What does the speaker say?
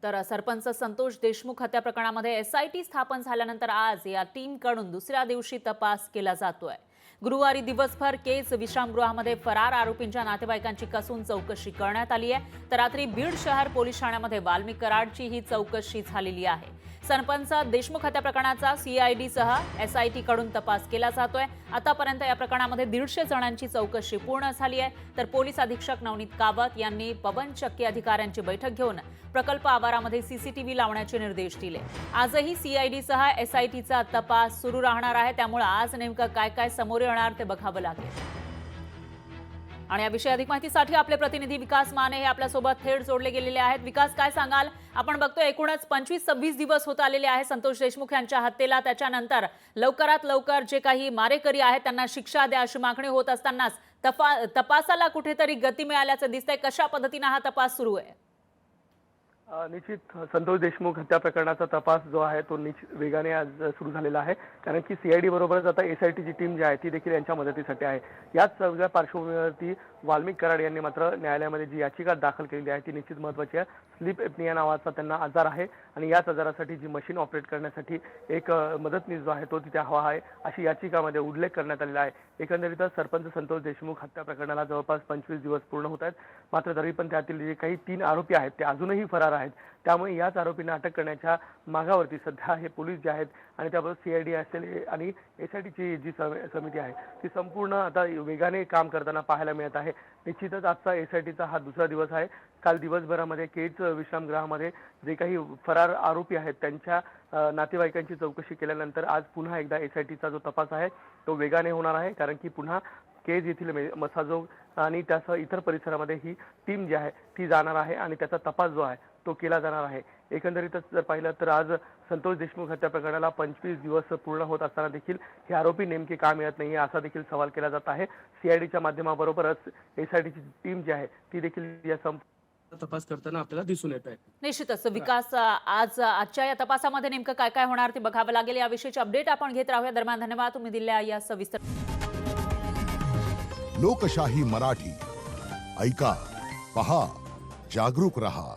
तर सरपंच संतोष देशमुख हत्या प्रकरणामध्ये एसआयटी स्थापन झाल्यानंतर आज या टीमकडून दुसऱ्या दिवशी तपास केला जातोय। गुरुवारी दिवसभर केज विश्रामगृहामध्ये फरार आरोपींच्या नातेवाईकांची कसून चौकशी करण्यात आली आहे। तर रात्री बीड शहर पोलीस ठाण्यामध्ये वाल्मिक कराडची ही चौकशी झालेली आहे। सरपंच देशमुख हत्या प्रकरणाचा सीआयडी सह एसआयटी कडून तपास केला जातोय। आतापर्यंत या प्रकरणामध्ये 150 जणांची चौकशी पूर्ण झाली आहे। तर पोलीस अधीक्षक नवनीत कावत यांनी पवन चक्की अधिकाऱ्यांची बैठक घेऊन प्रकल्प आवारामध्ये सीसीटीव्ही लावण्याचे निर्देश दिले। आजही सीआयडी सह एसआयटीचा तपास सुरू राहणार आहे, त्यामुळे आज नेमकं काय काय समोर येणार ते बघावं लागेल। आणि याविषयी अधिक माहितीसाठी आपले प्रतिनिधी विकास माने हे आपल्यासोबत थेट जोडले गेलेले आहेत। विकास, काय सांगाल? आपण बघतोय एकूणच 25-26 दिवस होत आलेले आहे संतोष देशमुख यांच्या हत्येला। त्याच्यानंतर लवकरात लवकर जे काही मारेकरी आहेत त्यांना शिक्षा द्या अशी मागणी होत असतानाच तपासाला कुठेतरी गती मिळाल्याचं दिसतंय। कशा पद्धतीने हा तपास सुरू आहे? निश्चित संतोष देशमुख हत्या प्रकरणाचा तपास जो आहे तो वेगाने आज सुरू झालेला आहे, कारण की सीआयडी बरोबरच आता एसआयटीची टीम जी आहे ती देखील यांच्या मदतीसाठी आहे। याच सगळ्या पार्श्वभूमीवरती वाल्मिक कराड यांनी मात्र न्यायालयामध्ये जी याचिका दाखल केलेली आहे ती निश्चित महत्त्वाची आहे। स्लीप एपनिया नावाचा त्यांना आजार आहे आणि याच आजारासाठी जी मशीन ऑपरेट करण्यासाठी एक मदतनीस जो आहे तो तिथे हवा आहे अशी याचिकामध्ये उल्लेख करण्यात आलेला आहे। एकंदरीतच सरपंच संतोष देशमुख हत्या प्रकरणाला जवळपास 25 दिवस पूर्ण होत आहेत, मात्र तरी पण त्यातील जे काही 3 आरोपी आहेत ते अजूनही फरार आहेत। त्यामुळे याच आरोपींना अटक करण्याच्या मागावरती सध्या हे पोलीस जे आहेत आणि त्याबरोबर सीआयडी असेल आणि एसआयटीची जी समिती आहे ती संपूर्ण आता वेगाने काम करताना पाहायला मिळत आहे। निश्चितच आजचा एसआयटीचा हा दुसरा दिवस आहे। काल दिवसभरामध्ये केज विश्रामगृहामध्ये जे काही फरार आरोपी आहेत त्यांच्या नातेवाईकांची चौकशी केल्यानंतर आज पुन्हा एकदा एसआयटीचा जो तपास आहे तो वेगाने होणार आहे, कारण की पुन्हा केज येथील मसाजोग आणि त्यासह इतर परिसरामध्ये ही टीम जी आहे ती जाणार आहे आणि त्याचा तपास जो आहे तो केला जाणार आहे। एकंदरीतच जर पाहिलं तर आज संतोष देशमुख हत्या प्रकरणाला 25 दिवस पूर्ण होत असताना देखील हे आरोपी नेमके का मिळत नाही असा देखील सवाल केला जात आहे। सीआयडीच्या माध्यमाबरोबरच एसआयटीची टीम जी आहे ती देखील या तपास करताना आपल्याला दिसून येत आहे। निश्चितच विकास, आजच्या या तपासामध्ये नेमकं काय काय होणार ते बघावं लागेल। याविषयीची अपडेट आपण घेत राहूया। दरम्यान धन्यवाद तुम्ही दिलेल्या या सविस्तर। लोकशाही मराठी ऐका, पहा, जागरूक रहा।